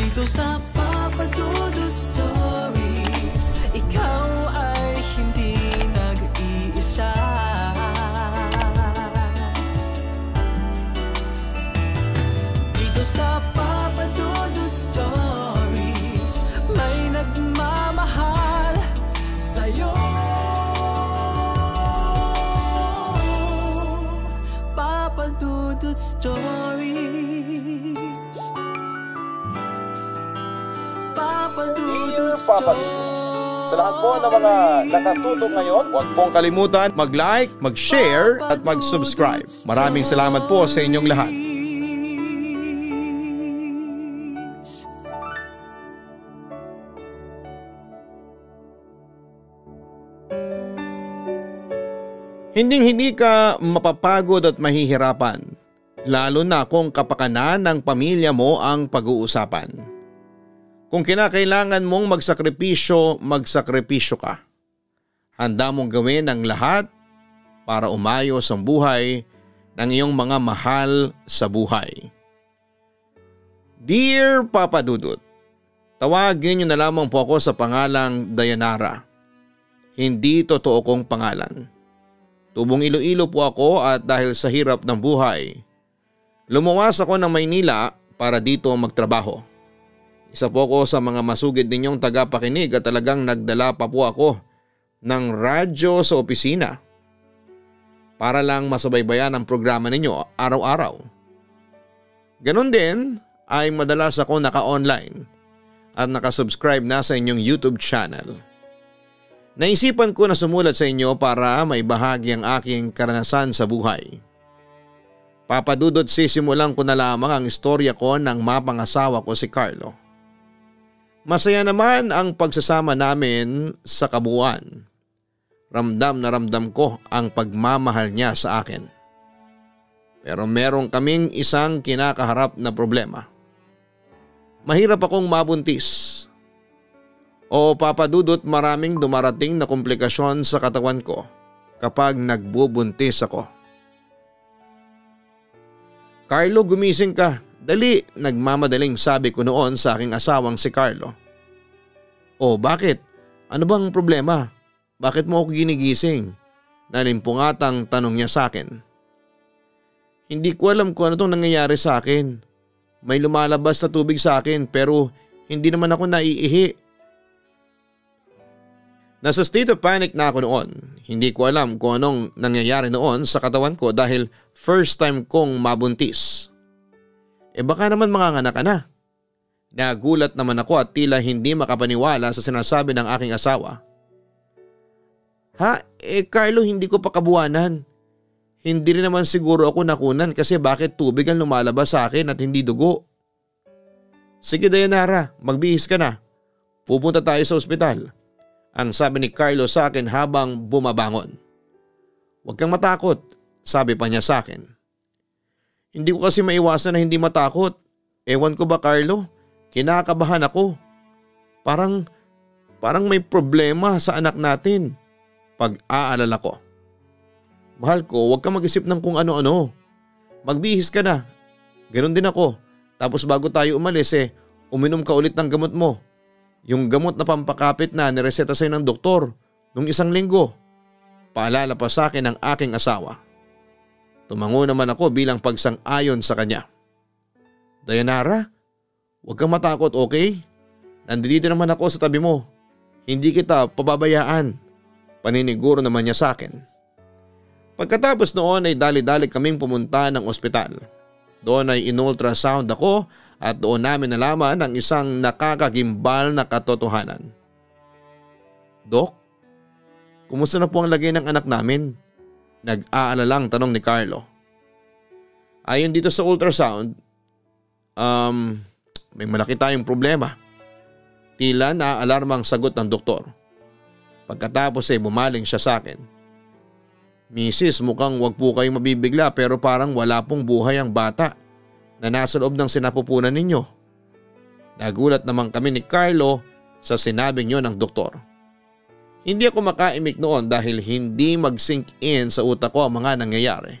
Dito sa Papa Dudut Stories, ikaw ay hindi nag-iisa. Dito sa Papa Dudut Stories, may nagmamahal sa'yo. Papa Dudut Stories. Dear Papa Dudut, sa lahat po ng mga nakatutok ngayon, huwag pong kalimutan mag-like, mag-share at mag-subscribe. Maraming salamat po sa inyong lahat. Hinding-hindi ka mapapagod at mahihirapan, lalo na kung kapakanan ng pamilya mo ang pag-uusapan. Kung kinakailangan mong magsakripisyo ka. Handa mong gawin ang lahat para umayos ang buhay ng iyong mga mahal sa buhay. Dear Papa Dudut, tawagin niyo na lamang po ako sa pangalang Dayanara. Hindi totoo kong pangalan. Tubong Iloilo po ako at dahil sa hirap ng buhay, lumuwas ako ng Maynila para dito magtrabaho. Isa po ako sa mga masugid ninyong tagapakinig at talagang nagdala pa po ako ng radyo sa opisina para lang masubaybayan ang programa ninyo araw-araw. Ganon din ay madalas ako naka-online at nakasubscribe na sa inyong YouTube channel. Naisipan ko na sumulat sa inyo para maibahagi ang aking karanasan sa buhay. Papa Dudut, sisimulan ko na lamang ang istorya ko ng mapangasawa ko si Carlo. Masaya naman ang pagsasama namin sa kabuuan. Ramdam na ramdam ko ang pagmamahal niya sa akin. Pero meron kaming isang kinakaharap na problema. Mahirap akong mabuntis. Oo Papa Dudut, maraming dumarating na komplikasyon sa katawan ko kapag nagbubuntis ako. Carlo, gumising ka. Dali, nagmamadaling sabi ko noon sa aking asawang si Carlo. Oh, bakit? Ano bang problema? Bakit mo ako ginigising? Nalimpungatang tanong niya sa akin. Hindi ko alam kung ano itong nangyayari sa akin. May lumalabas na tubig sa akin pero hindi naman ako naiihi. Nasa state of panic na ako noon. Hindi ko alam kung anong nangyayari noon sa katawan ko dahil first time kong mabuntis. Baka naman manganganak ka na. Nagulat naman ako at tila hindi makapaniwala sa sinasabi ng aking asawa. Ha? Carlo, hindi ko pa kabuwanan. Hindi rin naman siguro ako nakunan kasi bakit tubig ang lumalabas sa akin at hindi dugo? Sige Dayanara, magbihis ka na. Pupunta tayo sa ospital. Ang sabi ni Carlo sa akin habang bumabangon. Huwag kang matakot, sabi pa niya sa akin. Hindi ko kasi maiwasan na hindi matakot. Ewan ko ba Carlo, kinakabahan ako. Parang may problema sa anak natin. Pag-aalala ko. Mahal ko, huwag kang mag-isip ng kung ano-ano. Magbihis ka na. Ganon din ako. Tapos bago tayo umalis uminom ka ulit ng gamot mo. Yung gamot na pampakapit na nireseta sa'yo ng doktor nung 1 linggo. Paalala pa sa akin ng aking asawa. Tumango naman ako bilang pagsang-ayon sa kanya. Dayanara, huwag kang matakot, okay? Nandito naman ako sa tabi mo. Hindi kita pababayaan. Paniniguro naman niya sa akin. Pagkatapos noon ay dali-dali kaming pumunta ng ospital. Doon ay in-ultrasound ako at doon namin nalaman ang isang nakakagimbal na katotohanan. Dok, kumusta na po ang lagay ng anak namin? Nag-aalalang tanong ni Carlo. Ayon dito sa ultrasound, may malaki tayong problema. Tila naaalarmang sagot ng doktor. Pagkatapos bumaling siya sa akin. Misis, mukhang wag po kayong mabibigla pero parang wala pong buhay ang bata na nasa loob ng sinapupunan ninyo. Nagulat naman kami ni Carlo sa sinabing yun ng doktor. Hindi ako makaimik noon dahil hindi mag-sink in sa utak ko ang mga nangyayari.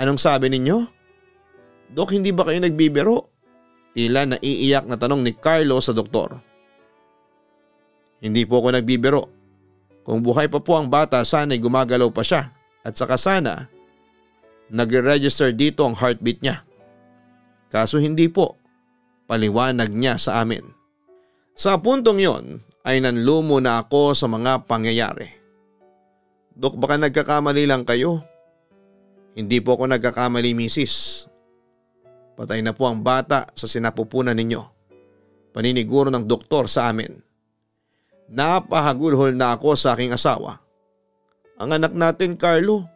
Anong sabi ninyo? Dok, hindi ba kayo nagbibiro? Tila naiiyak na tanong ni Carlo sa doktor. Hindi po ako nagbibiro. Kung buhay pa po ang bata, sana'y gumagalaw pa siya at saka sana nagre-register dito ang heartbeat niya. Kaso hindi po, paliwanag niya sa amin. Sa puntong yon ay nanlumo na ako sa mga pangyayari. Dok, baka nagkakamali lang kayo? Hindi po ako nagkakamali, misis. Patay na po ang bata sa sinapupunan ninyo. Paniniguro ng doktor sa amin. Napahagulhol na ako sa aking asawa. Ang anak natin, Carlo.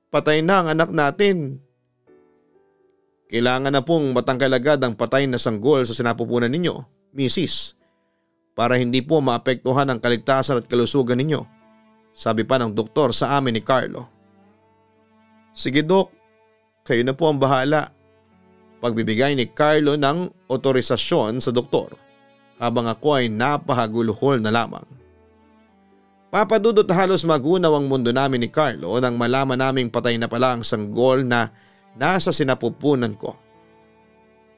Patay na ang anak natin. Kailangan na pong matanggal agad ang patay na sanggol sa sinapupunan ninyo, misis, para hindi po maapektuhan ang kaligtasan at kalusugan ninyo, sabi pa ng doktor sa amin ni Carlo. Sige, Dok, kayo na po ang bahala. Pagbibigay ni Carlo ng otorisasyon sa doktor habang ako ay napahaguluhol na lamang. Papadudot halos magunaw ang mundo namin ni Carlo nang malaman naming patay na pala ang sanggol na nasa sinapupunan ko.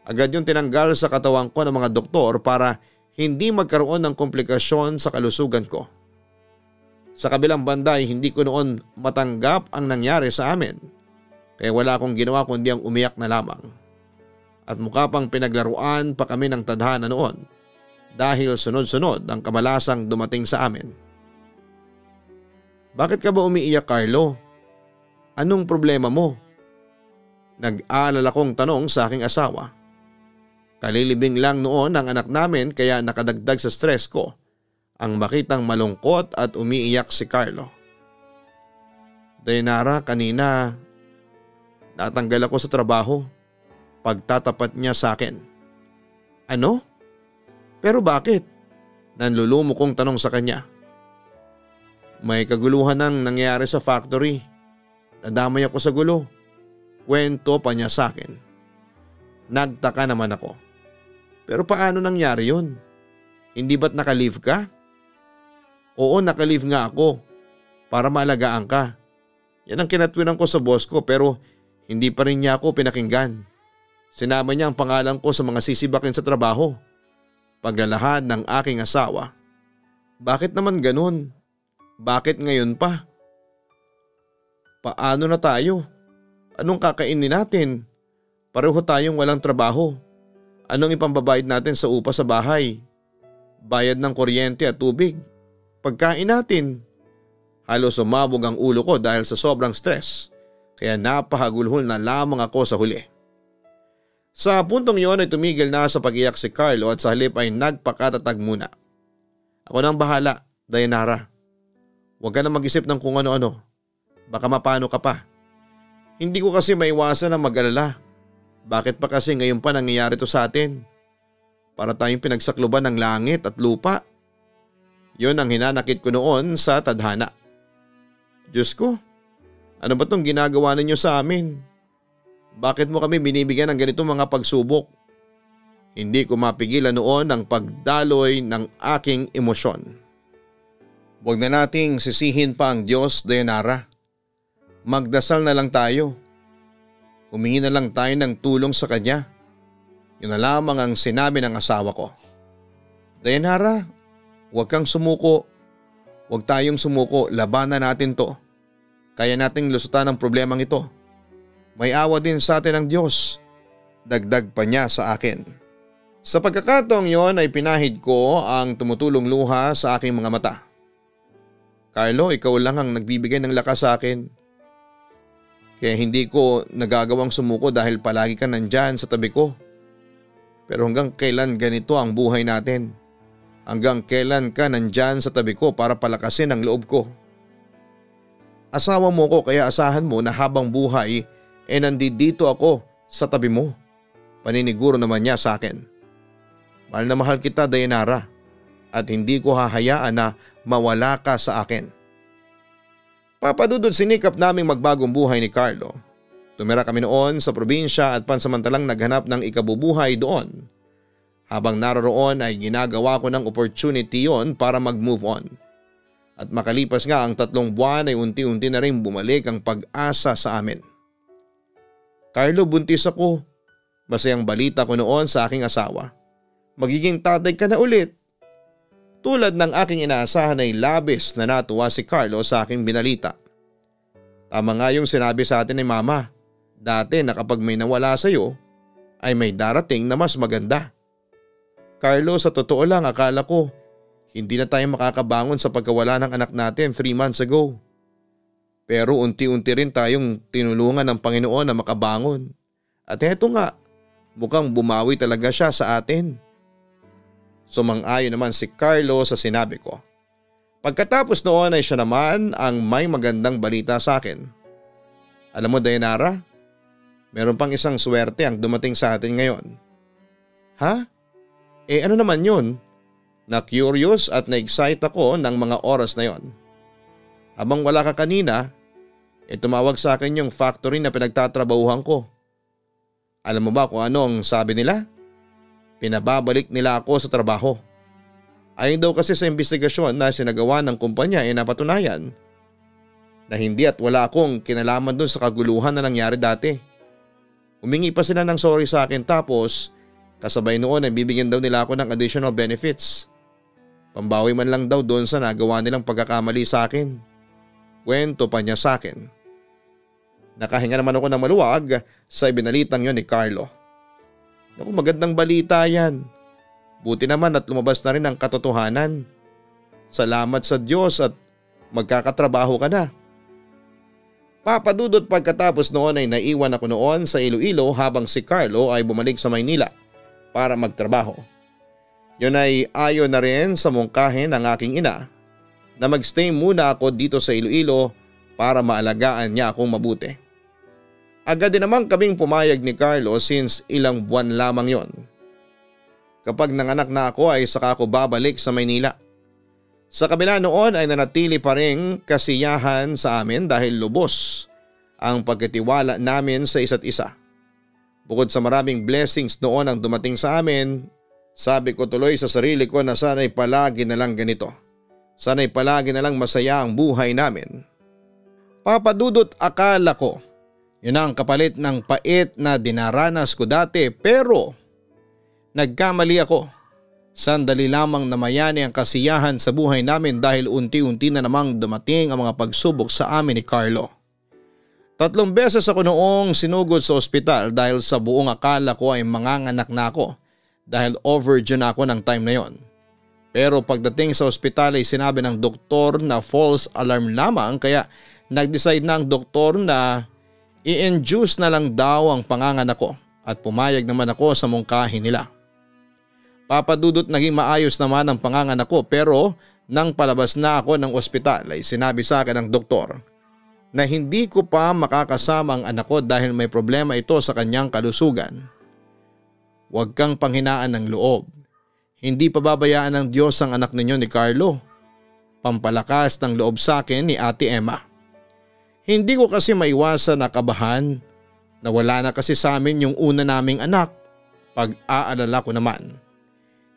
Agad yung tinanggal sa katawan ko ng mga doktor para hindi magkaroon ng komplikasyon sa kalusugan ko. Sa kabilang banda ay hindi ko noon matanggap ang nangyari sa amin, kaya wala akong ginawa kundi ang umiyak na lamang. At mukha pang pinaglaruan pa kami ng tadhana noon dahil sunod-sunod ang kamalasang dumating sa amin. Bakit ka ba umiiyak, Carlo? Anong problema mo? Nag-aalala kong tanong sa aking asawa. Kalilibing lang noon ang anak namin kaya nakadagdag sa stress ko ang makitang malungkot at umiiyak si Carlo. Dayanara, kanina natanggal ako sa trabaho. Pagtatapat niya sa akin. Ano? Pero bakit? Nanlulumo kong tanong sa kanya. May kaguluhan nang nangyari sa factory. Nadamay ako sa gulo. Kwento pa niya sa akin. Nagtaka naman ako. Pero paano nangyari yun? Hindi ba't naka-leave ka? Oo, naka-leave nga ako. Para maalagaan ka. Yan ang kinatwiran ko sa boss ko pero hindi pa rin niya ako pinakinggan. Sinama niya ang pangalan ko sa mga sisibakin sa trabaho. Paglalahad ng aking asawa. Bakit naman ganun? Bakit ngayon pa? Paano na tayo? Anong kakainin natin? Pareho tayong walang trabaho. Anong ipambabayad natin sa upa sa bahay? Bayad ng kuryente at tubig? Pagkain natin? Halos sumabog ang ulo ko dahil sa sobrang stress. Kaya napahagulhol na lamang ako sa huli. Sa puntong yon ay tumigil na sa pag-iyak si Carlo at sa halip ay nagpakatatag muna. Ako nang bahala, Dayanara. Huwag ka na mag-isip ng kung ano-ano. Baka mapano ka pa. Hindi ko kasi maiwasan na mag-alala. Bakit pa kasi ngayon pa nangyayari to sa atin? Para tayong pinagsakluban ng langit at lupa. Yon ang hinanakit ko noon sa tadhana. Diyos ko, ano ba tong ginagawa ninyo sa amin? Bakit mo kami binibigyan ng ganitong mga pagsubok? Hindi ko mapigilan noon ang pagdaloy ng aking emosyon. Huwag na nating sisihin pa ang Diyos, Dayanara. Magdasal na lang tayo. Humingi na lang tayo ng tulong sa Kanya. Yun na lamang ang sinabi ng asawa ko. Dayanara, huwag kang sumuko. Huwag tayong sumuko, labanan natin to. Kaya nating lusutan ang problemang ito. May awa din sa atin ang Diyos. Dagdag pa niya sa akin. Sa pagkakataong yon ay pinahid ko ang tumutulong luha sa aking mga mata. Carlo, ikaw lang ang nagbibigay ng lakas sa akin. Kaya hindi ko nagagawang sumuko dahil palagi ka nandyan sa tabi ko. Pero hanggang kailan ganito ang buhay natin? Hanggang kailan ka nandyan sa tabi ko para palakasin ang loob ko? Asawa mo ko kaya asahan mo na habang buhay nandito ako sa tabi mo. Paniniguro naman niya sa akin. Mahal na mahal kita, Dayanara, at hindi ko hahayaan na mawala ka sa akin. Papadudod sinikap naming magbagong buhay ni Carlo. Tumira kami noon sa probinsya at pansamantalang naghanap ng ikabubuhay doon. Habang naroroon ay ginagawa ko ng opportunity yon para mag-move on. At makalipas nga ang 3 buwan ay unti-unti na rin bumalik ang pag-asa sa amin. Carlo, buntis ako. Masayang balita ko noon sa aking asawa. Magiging tatay ka na ulit. Tulad ng aking inaasahan ay labis na natuwa si Carlo sa aking binalita. Tama nga yung sinabi sa atin ni Mama. Dati na kapag may nawala sa iyo ay may darating na mas maganda. Carlo, sa totoo lang akala ko hindi na tayo makakabangon sa pagkawala ng anak natin 3 months ago. Pero unti-unti rin tayong tinulungan ng Panginoon na makabangon. At heto nga, mukhang bumawi talaga siya sa atin. Sumang-ayon naman si Carlo sa sinabi ko. Pagkatapos noon ay siya naman ang may magandang balita sa akin. Alam mo Dayanara, meron pang isang swerte ang dumating sa atin ngayon. Ha? Ano naman yun? Na-curious at na-excite ako ng mga oras na yon. Habang wala ka kanina, tumawag sa akin yung factory na pinagtatrabahuhan ko. Alam mo ba kung ano ang sabi nila? Pinababalik nila ako sa trabaho. Ayon daw kasi sa investigasyon na sinagawa ng kumpanya napatunayan na hindi at wala akong kinalaman dun sa kaguluhan na nangyari dati. Humingi pa sila ng sorry sa akin tapos kasabay noon ay bibigyan daw nila ako ng additional benefits. Pambawi man lang daw doon sa nagawa nilang pagkakamali sa akin. Kwento pa niya sa akin. Nakahinga naman ako ng maluwag sa ibinalitang yon ni Carlo. Naku, magandang balita yan. Buti naman at lumabas na rin ang katotohanan. Salamat sa Diyos at magkakatrabaho ka na. Papadudot pagkatapos noon ay naiwan ako noon sa Iloilo habang si Carlo ay bumalik sa Maynila para magtrabaho. Yun ay ayon na rin sa mungkahin ng aking ina na magstay muna ako dito sa Iloilo para maalagaan niya akong mabuti. Agad din naman kaming pumayag ni Carlo since ilang buwan lamang yon. Kapag nanganak na ako ay saka ako babalik sa Maynila. Sa kabila noon ay nanatili pa rin kasiyahan sa amin dahil lubos ang pagkatiwala namin sa isa't isa. Bukod sa maraming blessings noon ang dumating sa amin, sabi ko tuloy sa sarili ko na sana'y palagi na lang ganito. Sana'y palagi na lang masaya ang buhay namin. Papadudot akala ko, yun ang kapalit ng pait na dinaranas ko dati pero nagkamali ako. Sandali lamang namayani ang kasiyahan sa buhay namin dahil unti-unti na namang dumating ang mga pagsubok sa amin ni Carlo. 3 beses ako noong sinugod sa ospital dahil sa buong akala ko ay manganganak na ako dahil overdue na ako ng time na yon. Pero pagdating sa ospital ay sinabi ng doktor na false alarm lamang kaya nag-decide na ang doktor na i-induce na lang daw ang panganganak ko at pumayag naman ako sa mungkahin nila. Papadudot naging maayos naman ang panganganak ko pero nang palabas na ako ng ospital ay sinabi sa akin ng doktor na hindi ko pa makakasama ang anak ko dahil may problema ito sa kanyang kalusugan. Huwag kang panghinaan ng loob. Hindi pa babayaan ng Diyos ang anak ninyo ni Carlo. Pampalakas ng loob sa akin ni Ate Emma. Hindi ko kasi maiwasan na kabahan na wala na kasi sa amin yung una naming anak. Pag-aalala ko naman.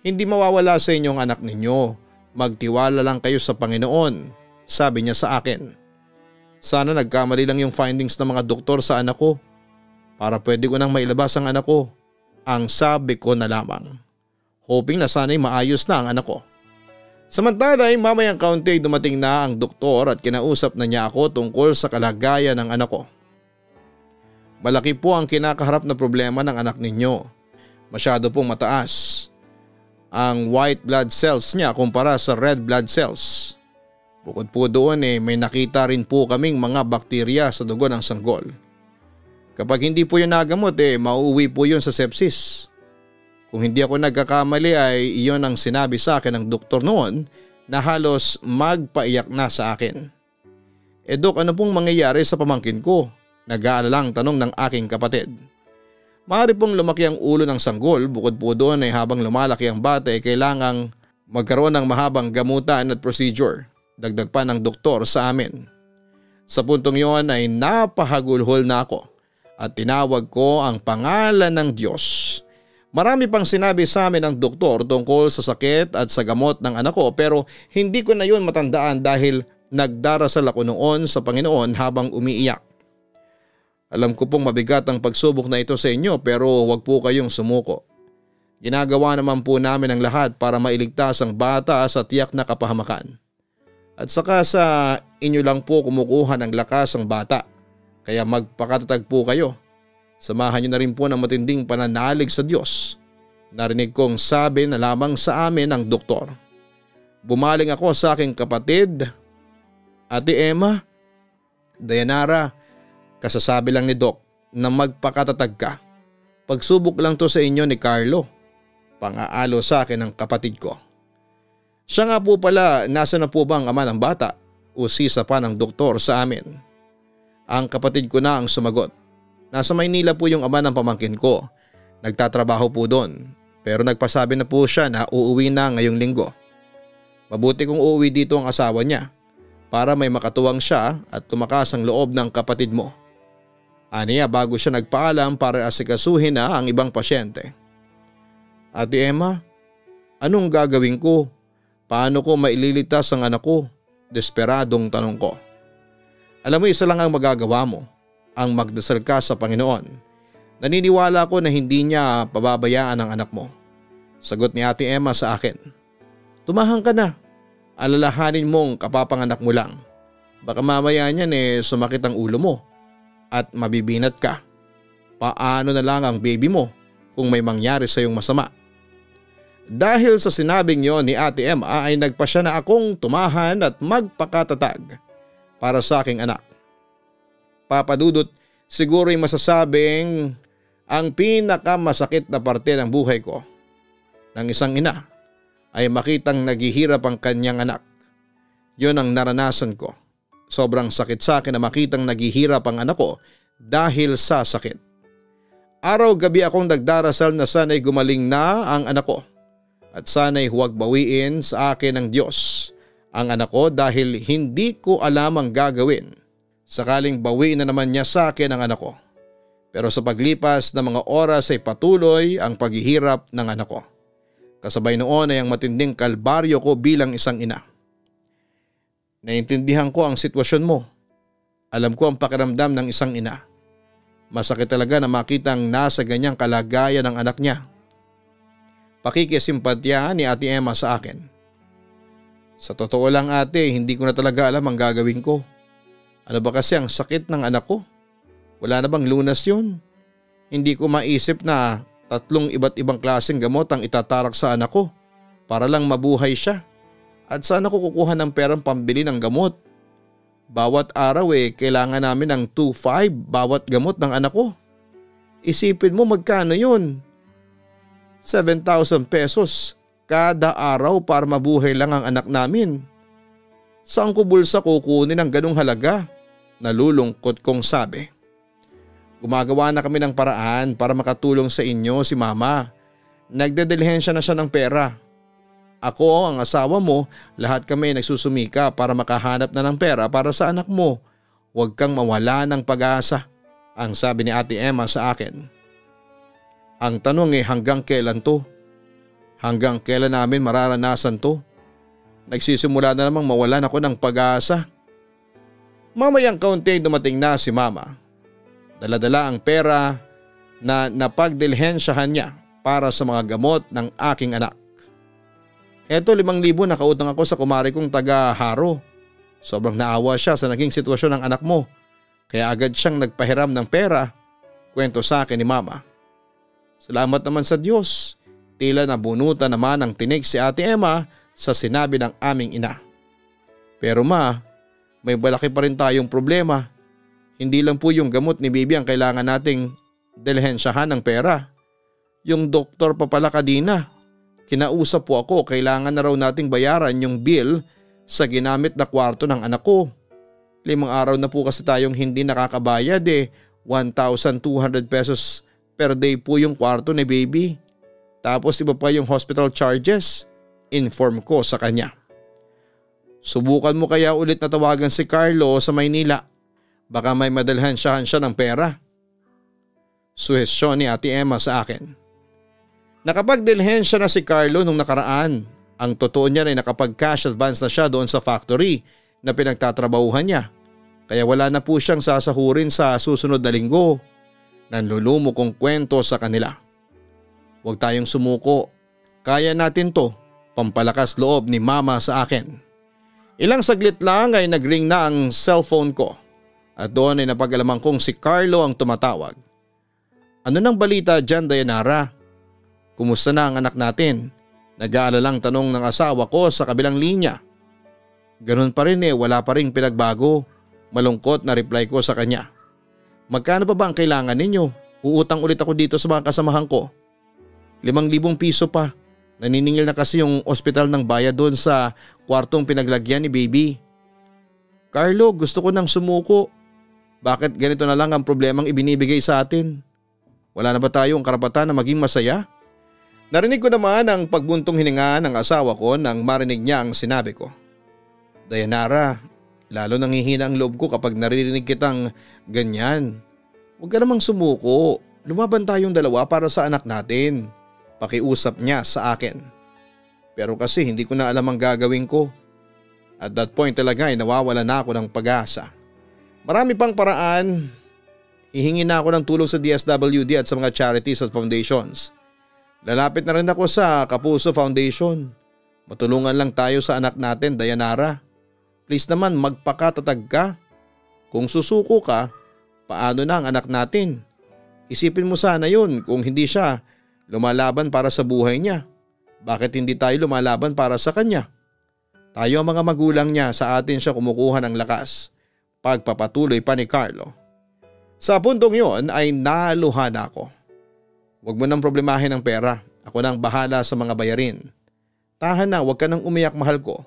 Hindi mawawala sa inyong anak ninyo. Magtiwala lang kayo sa Panginoon, sabi niya sa akin. Sana nagkamali lang yung findings ng mga doktor sa anak ko para pwede ko nang mailabas ang anak ko. Ang sabi ko na lamang. Hoping na sana'y maayos na ang anak ko. Samantala ay mamayang kaunti dumating na ang doktor at kinausap na niya ako tungkol sa kalagayan ng anak ko. Malaki po ang kinakaharap na problema ng anak ninyo. Masyado pong mataas ang white blood cells niya kumpara sa red blood cells. Bukod po doon may nakita rin po kaming mga bakterya sa dugo ng sanggol. Kapag hindi po yun nagamot mauuwi po yun sa sepsis. Kung hindi ako nagkakamali ay iyon ang sinabi sa akin ng doktor noon na halos magpaiyak na sa akin. Dok, ano pong mangyayari sa pamangkin ko? Nag-aalalang tanong ng aking kapatid. Maaari pong lumaki ang ulo ng sanggol, bukod po doon ay habang lumalaki ang bata ay kailangang magkaroon ng mahabang gamutan at procedure. Dagdag pa ng doktor sa amin. Sa puntong yon ay napahagulhol na ako at tinawag ko ang pangalan ng Diyos. Marami pang sinabi sa amin ng doktor tungkol sa sakit at sa gamot ng anak ko pero hindi ko na yun matandaan dahil nagdarasal ako noon sa Panginoon habang umiiyak. Alam ko pong mabigat ang pagsubok na ito sa inyo pero huwag po kayong sumuko. Ginagawa naman po namin ang lahat para mailigtas ang bata sa tiyak na kapahamakan. At saka sa inyo lang po kumukuha ng lakas ang bata. Kaya magpakatatag po kayo. Samahan niyo na rin po ng matinding pananalig sa Diyos. Narinig kong sabi na lamang sa amin ng doktor. Bumaling ako sa aking kapatid, Ate Emma. Dayanara, kasasabi lang ni Doc na magpakatatag ka. Pagsubok lang to sa inyo ni Carlo. Pang-aalo sa akin ng kapatid ko. Siya nga po pala, nasa na po ba ang ama ng bata? Usisa pa ng doktor sa amin. Ang kapatid ko na ang sumagot. Nasa Maynila po yung ama ng pamangkin ko. Nagtatrabaho po doon. Pero nagpasabi na po siya na uuwi na ngayong linggo. Mabuti kung uuwi dito ang asawa niya para may makatuwang siya at tumakas ang loob ng kapatid mo. Aniya bago siya nagpaalam para asikasuhin na ang ibang pasyente. Ate Emma, anong gagawin ko? Paano ko maililitas ang anak ko? Desperadong tanong ko. Alam mo, isa lang ang magagawa mo, ang magdasal ka sa Panginoon. Naniniwala ko na hindi niya pababayaan ang anak mo. Sagot ni Ate Emma sa akin. Tumahang ka na. Alalahanin mong kapapanganak mo lang. Baka mamaya niyan sumakit ang ulo mo at mabibinat ka. Paano na lang ang baby mo kung may mangyari sa iyong masama? Dahil sa sinabing yon ni Ate Emma ay nagpasya na akong tumahan at magpakatatag para sa aking anak. Papa Dudut, siguro'y masasabing ang pinakamasakit na parte ng buhay ko ng isang ina ay makitang naghihirap ang kanyang anak. Yon ang naranasan ko. Sobrang sakit sa akin na makitang naghihirap ang anak ko dahil sa sakit. Araw-gabi akong nagdarasal na sana'y gumaling na ang anak ko. At sana'y huwag bawiin sa akin ng Diyos ang anak ko dahil hindi ko alam ang gagawin. Sakaling bawiin na naman niya sa akin ang anak ko. Pero sa paglipas ng mga oras ay patuloy ang paghihirap ng anak ko. Kasabay noon ay ang matinding kalbaryo ko bilang isang ina. Naintindihan ko ang sitwasyon mo. Alam ko ang pakiramdam ng isang ina. Masakit talaga na makitang nasa ganyang kalagayan ng anak niya. Pakikisimpatya ni Ate Emma sa akin. Sa totoo lang ate, hindi ko na talaga alam ang gagawin ko. Ano ba kasi ang sakit ng anak ko? Wala na bang lunas yun? Hindi ko maisip na 3 iba't ibang klaseng gamot ang itatarak sa anak ko para lang mabuhay siya. At saan ako kukuha ng perang pambili ng gamot? Bawat araw kailangan namin ng 2,500 bawat gamot ng anak ko. Isipin mo magkano yun? 7,000 pesos kada araw para mabuhay lang ang anak namin. Saan ko bulsa kukunin ang ganong halaga? Nalulungkot kong sabi. Gumagawa na kami ng paraan para makatulong sa inyo si mama. Nagdedilhensya na siya ng pera. Ako, ang asawa mo, lahat kami nagsusumika para makahanap na ng pera para sa anak mo. Huwag kang mawala ng pag-asa, ang sabi ni Ate Emma sa akin. Ang tanong hanggang kailan to? Hanggang kailan namin mararanasan to? Nagsisimula na namang mawalan ako ng pag-asa. Mamayang kaunti dumating na si mama. Dala-dala ang pera na napagdilhensyahan niya para sa mga gamot ng aking anak. Eto 5,000 nakautang ako sa kumari kong taga Haro. Sobrang naawa siya sa naging sitwasyon ng anak mo. Kaya agad siyang nagpahiram ng pera. Kwento sa akin ni mama. Salamat naman sa Diyos. Tila nabunutan naman ang tinig si Ate Emma sa sinabi ng aming ina. Pero ma, may malaki pa rin tayong problema. Hindi lang po yung gamot ni baby ang kailangan nating dilhensyahan ng pera. Yung doktor pa pala kanina. Kinausap po ako, kailangan na raw nating bayaran yung bill sa ginamit na kwarto ng anak ko. 5 araw na po kasi tayong hindi nakakabayad 1,200 pesos per day po yung kwarto ni baby. Tapos iba pa yung hospital charges. Inform ko sa kanya. Subukan mo kaya ulit na tawagan si Carlo sa Maynila. Baka may madalhensyahan siya ng pera. Suhestyon ni Ate Emma sa akin. Nakapagdilhensya na si Carlo nung nakaraan. Ang totoo niya ay nakapag-cash advance na siya doon sa factory na pinagtatrabahuhan niya. Kaya wala na po siyang sasahurin sa susunod na linggo. Nanlulumo kong kwento sa kanila. Huwag tayong sumuko. Kaya natin to. Pampalakas loob ni mama sa akin. Ilang saglit lang ay nagring na ang cellphone ko. At doon ay napag-alaman kong si Carlo ang tumatawag. Ano nang balita dyan, Dayanara? Kumusta na ang anak natin? Nag-aalalang tanong ng asawa ko sa kabilang linya. Ganun pa rin wala pa rin pinagbago. Malungkot na reply ko sa kanya. Magkano pa ba ang kailangan ninyo? Uutang ulit ako dito sa mga kasamahan ko. 5,000 piso pa. Naniningil na kasi yung ospital ng bayad doon sa kwartong pinaglagyan ni baby. Carlo, gusto ko nang sumuko. Bakit ganito na lang ang problemang ibinibigay sa atin? Wala na ba tayong karapatan na maging masaya? Narinig ko naman ang pagbuntong hininga ng asawa ko nang marinig niya ang sinabi ko. Dayanara, lalo nanghihina ang loob ko kapag naririnig kitang ganyan. Huwag ka namang sumuko. Lumaban tayong dalawa para sa anak natin. Pakiusap niya sa akin. Pero kasi hindi ko na alam ang gagawin ko. At that point talaga ay nawawala na ako ng pag-asa. Marami pang paraan. Hihingi na ako ng tulong sa DSWD at sa mga charities at foundations. Lalapit na rin ako sa Kapuso Foundation. Matulungan lang tayo sa anak natin, Dayanara. Please naman magpakatatag ka. Kung susuko ka, paano na ang anak natin? Isipin mo sana yun kung hindi siya lumalaban para sa buhay niya. Bakit hindi tayo lumalaban para sa kanya? Tayo ang mga magulang niya, sa atin siya kumukuha ng lakas. Pagpapatuloy pa ni Carlo. Sa puntong yon ay naluha na ako. Huwag mo nang problemahin ang pera. Ako nang bahala sa mga bayarin. Tahan na, huwag ka nang umiyak, mahal ko.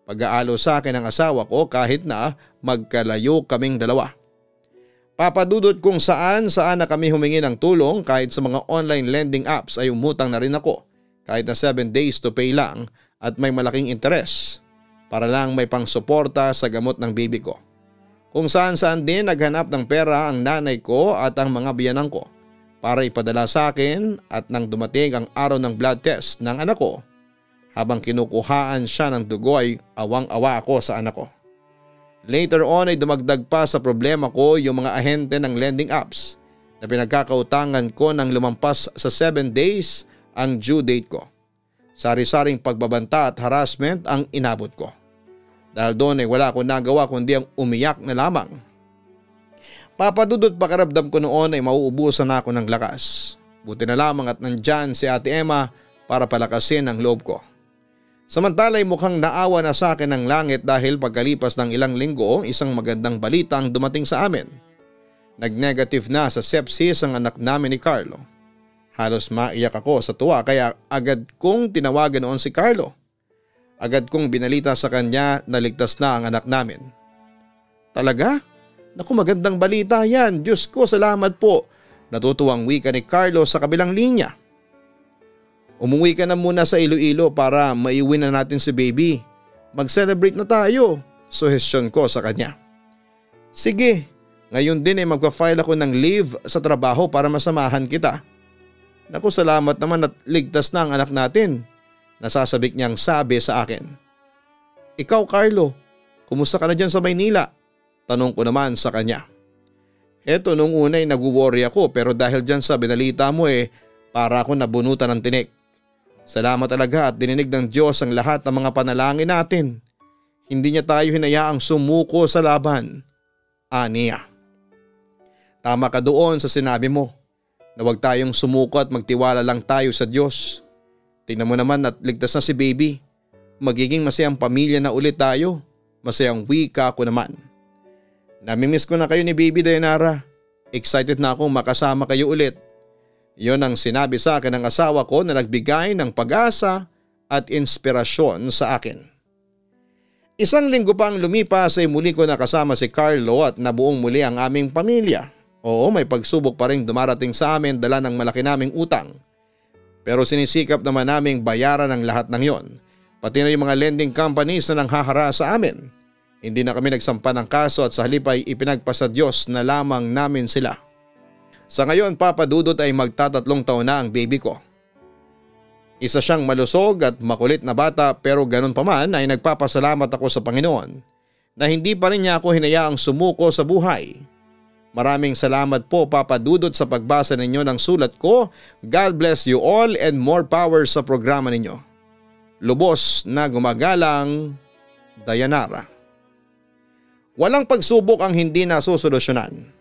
Pag-aalo sa akin ang asawa ko kahit na magkalayo kaming dalawa. Papadudot kung saan na kami humingi ng tulong, kahit sa mga online lending apps ay umutang na rin ako. Kahit na 7 days to pay lang at may malaking interes. Para lang may pangsuporta sa gamot ng baby ko. Kung saan din naghanap ng pera ang nanay ko at ang mga biyanan ko para ipadala sa akin, at nang dumating ang araw ng blood test ng anak ko, habang kinukuhaan siya ng dugo ay awang-awa ako sa anak ko. Later on ay dumagdag pa sa problema ko yung mga ahente ng lending apps na pinagkakautangan ko nang lumampas sa 7 days ang due date ko. Sari-saring pagbabanta at harassment ang inabot ko. Dahil doon ay wala akong nagawa kundi ang umiyak na lamang. Papadudot pakiramdam ko noon ay mauubusan na ako ng lakas. Buti na lamang at nandyan si Ate Emma para palakasin ang loob ko. Samantala'y mukhang naawa na sa akin ng langit dahil pagkalipas ng ilang linggo, isang magandang balita ang dumating sa amin. Nag-negative na sa sepsis ang anak namin ni Carlo. Halos maiyak ako sa tuwa kaya agad kong tinawagan noon si Carlo. Agad kong binalita sa kanya na ligtas na ang anak namin. Talaga? Naku, magandang balita yan. Diyos ko, salamat po. Natutuwang wika ni Carlo sa kabilang linya. Umuwi ka na muna sa Iloilo para maiuwi na natin si baby. Mag-celebrate na tayo, suhestyon ko sa kanya. Sige, ngayon din ay magpa-file ako ng leave sa trabaho para masamahan kita. Naku, salamat naman at ligtas na ang anak natin, nasasabik niyang sabi sa akin. Ikaw, Carlo, kumusta ka na dyan sa Maynila? Tanong ko naman sa kanya. Eto, nung una ay nag-worry ako pero dahil dyan sa binalita mo para ako nabunutan ng tinik. Salamat talaga at dininig ng Diyos ang lahat ng mga panalangin natin. Hindi niya tayo hinayaang sumuko sa laban. Aniya. Tama ka doon sa sinabi mo na huwag tayong sumuko at magtiwala lang tayo sa Diyos. Tingnan mo naman at ligtas na si baby. Magiging masayang pamilya na ulit tayo. Masayang wika ko naman. Namimiss ko na kayo ni baby, Dayanara. Excited na akong makasama kayo ulit. Yon ang sinabi sa akin ng asawa ko na nagbigay ng pag-asa at inspirasyon sa akin. Isang linggo pang lumipas ay muli ko nakasama si Carlo at nabuong muli ang aming pamilya. Oo, may pagsubok pa rin dumarating sa amin dala ng malaki naming utang. Pero sinisikap naman naming bayaran ang lahat ng yon. Pati na yung mga lending companies na nanghahara sa amin. Hindi na kami nagsampa ng kaso at sa halip ay ipinagpasa Diyos na lamang namin sila. Sa ngayon, Papa Dudut, ay magta3 taon na ang baby ko. Isa siyang malusog at makulit na bata pero ganun pa man ay nagpapasalamat ako sa Panginoon na hindi pa rin niya ako hinayaang sumuko sa buhay. Maraming salamat po Papa Dudut sa pagbasa ninyo ng sulat ko. God bless you all and more power sa programa ninyo. Lubos na gumagalang, Dayanara. Walang pagsubok ang hindi nasusolusyonan.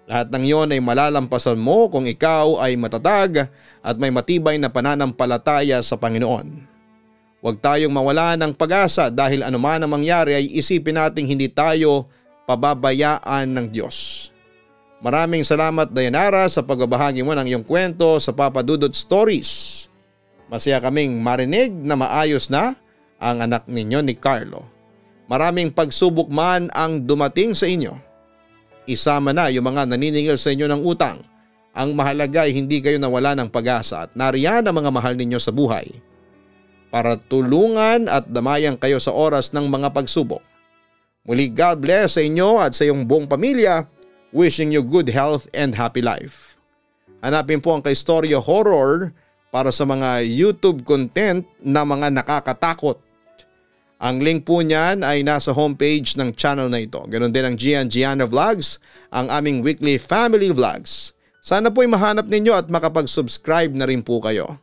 Lahat ng iyon ay malalampasan mo kung ikaw ay matatag at may matibay na pananampalataya sa Panginoon. Huwag tayong mawala ng pag-asa dahil anuman ang mangyari ay isipin nating hindi tayo pababayaan ng Diyos. Maraming salamat Dayanara sa pagbabahagi mo ng iyong kwento sa Papa Dudut Stories. Masaya kaming marinig na maayos na ang anak ninyo ni Carlo. Maraming pagsubok man ang dumating sa inyo. Isama na yung mga naniningil sa inyo ng utang. Ang mahalaga ay hindi kayo nawala ng pag-asa at nariyan ang mga mahal ninyo sa buhay para tulungan at damayan kayo sa oras ng mga pagsubok. Muli God bless sa inyo at sa iyong buong pamilya. Wishing you good health and happy life. Hanapin po ang Kaistorya Horror para sa mga YouTube content na mga nakakatakot. Ang link po niyan ay nasa homepage ng channel na ito. Ganon din ang Gian Gianna Vlogs, ang aming weekly family vlogs. Sana po'y mahanap ninyo at makapag-subscribe na rin po kayo.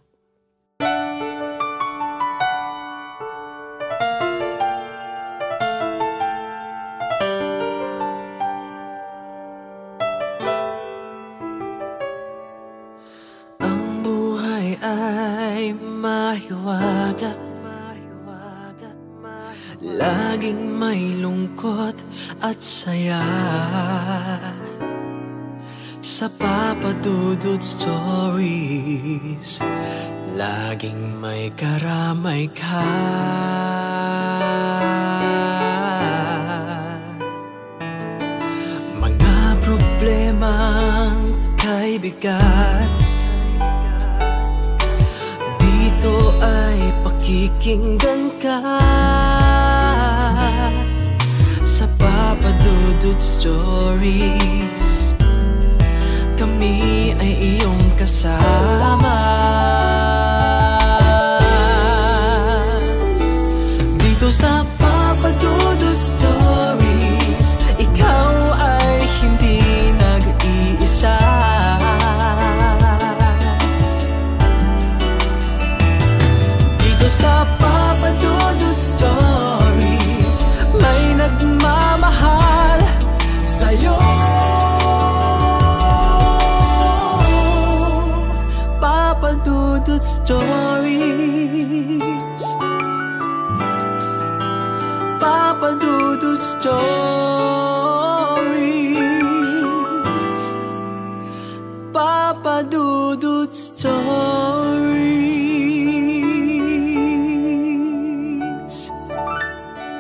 Ang buhay ay mahiwaga, laging may lungkot at saya. Sa Papa Dudut Stories, laging may karamay ka. Mga problemang kay bigat, dito ay pakikinggan ka. Sa Papa Dudut Stories, kami ay iyong kasama. Dito sa Papa Dudut Stories, ikaw ay hindi nag-iisa. Dito sa Papa Dudut Stories, may nagmamahal sa'yo. Papa Dudut Stories, Papa Dudut Stories, Papa Dudut Stories.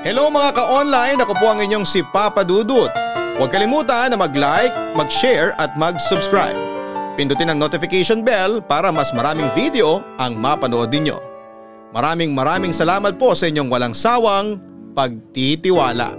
Hello mga ka-online, ako po ang inyong si Papa Dudut. Huwag kalimutan na mag-like, mag-share at mag-subscribe. Pindutin ang notification bell para mas maraming video ang mapanood ninyo. Maraming salamat po sa inyong walang sawang pagtitiwala.